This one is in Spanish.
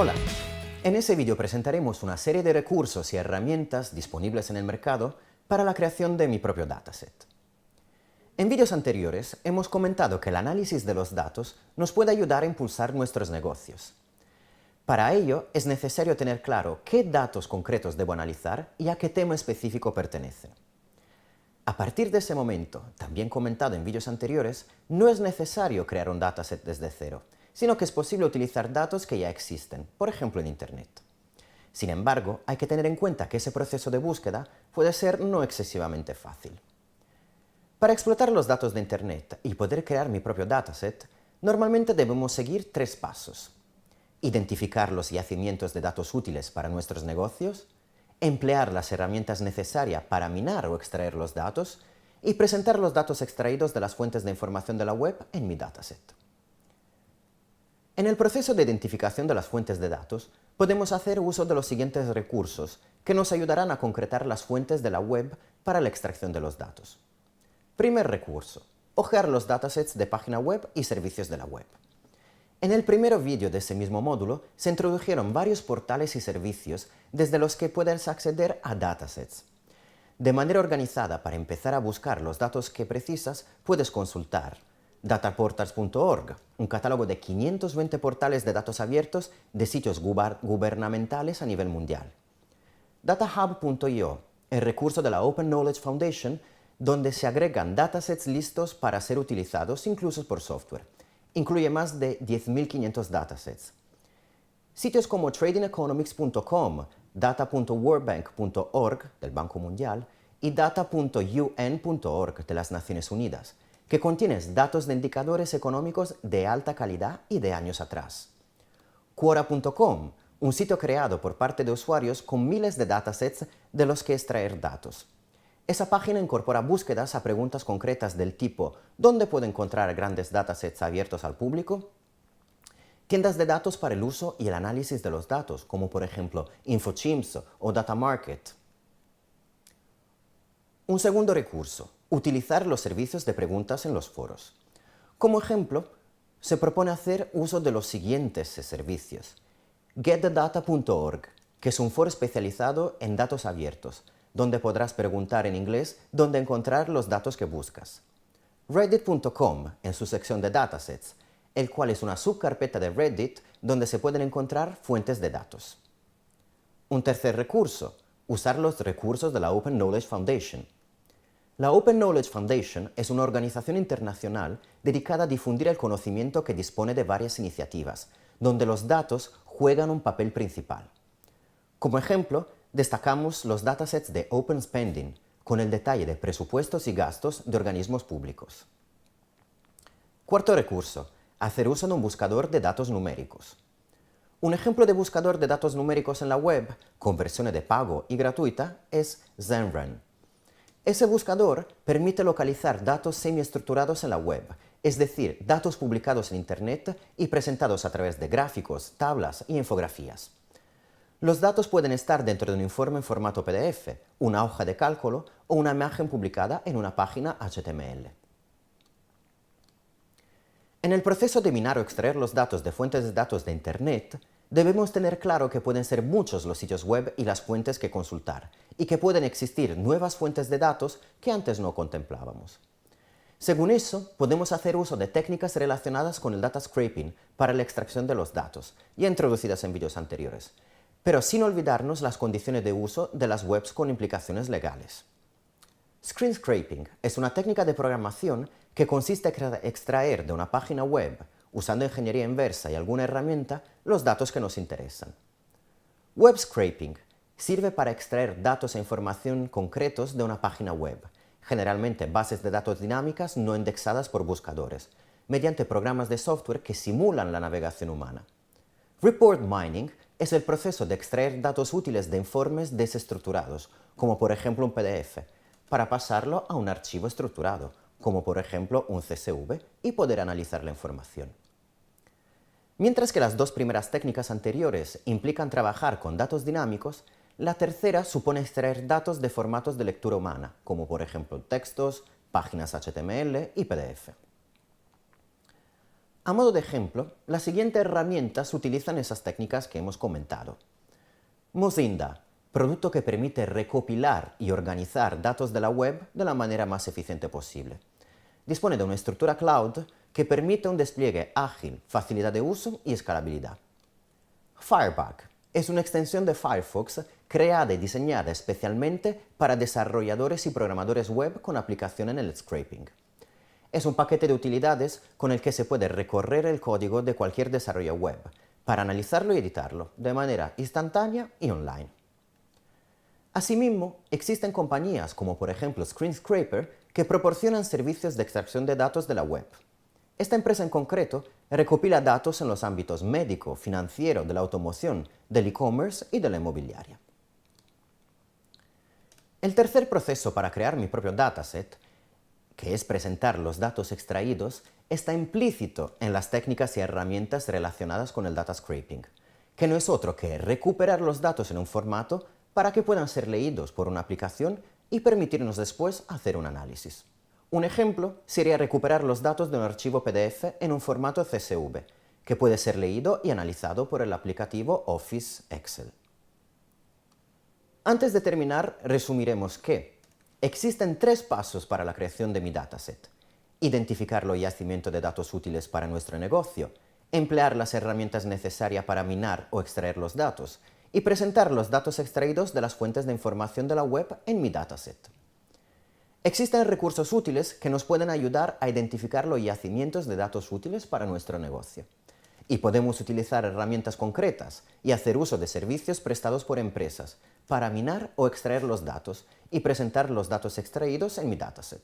Hola, en ese vídeo presentaremos una serie de recursos y herramientas disponibles en el mercado para la creación de mi propio dataset. En vídeos anteriores hemos comentado que el análisis de los datos nos puede ayudar a impulsar nuestros negocios. Para ello es necesario tener claro qué datos concretos debo analizar y a qué tema específico pertenecen. A partir de ese momento, también comentado en vídeos anteriores, no es necesario crear un dataset desde cero, sino que es posible utilizar datos que ya existen, por ejemplo en Internet. Sin embargo, hay que tener en cuenta que ese proceso de búsqueda puede ser no excesivamente fácil. Para explotar los datos de Internet y poder crear mi propio dataset, normalmente debemos seguir 3 pasos. Identificar los yacimientos de datos útiles para nuestros negocios, emplear las herramientas necesarias para minar o extraer los datos y presentar los datos extraídos de las fuentes de información de la web en mi dataset. En el proceso de identificación de las fuentes de datos, podemos hacer uso de los siguientes recursos que nos ayudarán a concretar las fuentes de la web para la extracción de los datos. Primer recurso: hojear los datasets de página web y servicios de la web. En el primer vídeo de ese mismo módulo se introdujeron varios portales y servicios desde los que puedes acceder a datasets. De manera organizada, para empezar a buscar los datos que precisas, puedes consultar dataportals.org, un catálogo de 520 portales de datos abiertos de sitios gubernamentales a nivel mundial. datahub.io, el recurso de la Open Knowledge Foundation, donde se agregan datasets listos para ser utilizados incluso por software. Incluye más de 10.500 datasets. Sitios como tradingeconomics.com, data.worldbank.org del Banco Mundial y data.un.org de las Naciones Unidas, que contienen datos de indicadores económicos de alta calidad y de años atrás. Quora.com, un sitio creado por parte de usuarios con miles de datasets de los que extraer datos. Esa página incorpora búsquedas a preguntas concretas del tipo ¿dónde puedo encontrar grandes datasets abiertos al público? Tiendas de datos para el uso y el análisis de los datos, como por ejemplo InfoChimps o DataMarket. Un segundo recurso: utilizar los servicios de preguntas en los foros. Como ejemplo, se propone hacer uso de los siguientes servicios: getthedata.org, que es un foro especializado en datos abiertos, donde podrás preguntar en inglés dónde encontrar los datos que buscas. Reddit.com, en su sección de datasets, el cual es una subcarpeta de Reddit donde se pueden encontrar fuentes de datos. Un tercer recurso: usar los recursos de la Open Knowledge Foundation. La Open Knowledge Foundation es una organización internacional dedicada a difundir el conocimiento que dispone de varias iniciativas, donde los datos juegan un papel principal. Como ejemplo, destacamos los datasets de Open Spending, con el detalle de presupuestos y gastos de organismos públicos. Cuarto recurso: hacer uso de un buscador de datos numéricos. Un ejemplo de buscador de datos numéricos en la web, con versiones de pago y gratuita, es Zenran. Ese buscador permite localizar datos semiestructurados en la web, es decir, datos publicados en Internet y presentados a través de gráficos, tablas y infografías. Los datos pueden estar dentro de un informe en formato PDF, una hoja de cálculo o una imagen publicada en una página HTML. En el proceso de minar o extraer los datos de fuentes de datos de Internet, debemos tener claro que pueden ser muchos los sitios web y las fuentes que consultar, y que pueden existir nuevas fuentes de datos que antes no contemplábamos. Según eso, podemos hacer uso de técnicas relacionadas con el data scraping para la extracción de los datos, ya introducidas en vídeos anteriores, pero sin olvidarnos las condiciones de uso de las webs con implicaciones legales. Screen scraping es una técnica de programación que consiste en extraer de una página web, usando ingeniería inversa y alguna herramienta, los datos que nos interesan. Web scraping sirve para extraer datos e información concretos de una página web, generalmente bases de datos dinámicas no indexadas por buscadores, mediante programas de software que simulan la navegación humana. Report mining es el proceso de extraer datos útiles de informes desestructurados, como por ejemplo un PDF, para pasarlo a un archivo estructurado, como por ejemplo un CSV, y poder analizar la información. Mientras que las dos primeras técnicas anteriores implican trabajar con datos dinámicos, la tercera supone extraer datos de formatos de lectura humana, como por ejemplo textos, páginas HTML y PDF. A modo de ejemplo, las siguientes herramientas utilizan esas técnicas que hemos comentado. Mozinda, producto que permite recopilar y organizar datos de la web de la manera más eficiente posible. Dispone de una estructura cloud que permite un despliegue ágil, facilidad de uso y escalabilidad. Firebug es una extensión de Firefox creada y diseñada especialmente para desarrolladores y programadores web con aplicación en el scraping. Es un paquete de utilidades con el que se puede recorrer el código de cualquier desarrollo web para analizarlo y editarlo de manera instantánea y online. Asimismo, existen compañías como por ejemplo Screenscraper que proporcionan servicios de extracción de datos de la web. Esta empresa en concreto recopila datos en los ámbitos médico, financiero, de la automoción, del e-commerce y de la inmobiliaria. El tercer proceso para crear mi propio dataset, que es presentar los datos extraídos, está implícito en las técnicas y herramientas relacionadas con el data scraping, que no es otro que recuperar los datos en un formato para que puedan ser leídos por una aplicación y permitirnos después hacer un análisis. Un ejemplo sería recuperar los datos de un archivo PDF en un formato CSV, que puede ser leído y analizado por el aplicativo Office Excel. Antes de terminar, resumiremos que existen 3 pasos para la creación de mi dataset: identificar los yacimientos de datos útiles para nuestro negocio, emplear las herramientas necesarias para minar o extraer los datos y presentar los datos extraídos de las fuentes de información de la web en mi dataset. Existen recursos útiles que nos pueden ayudar a identificar los yacimientos de datos útiles para nuestro negocio. Y podemos utilizar herramientas concretas y hacer uso de servicios prestados por empresas para minar o extraer los datos y presentar los datos extraídos en mi dataset.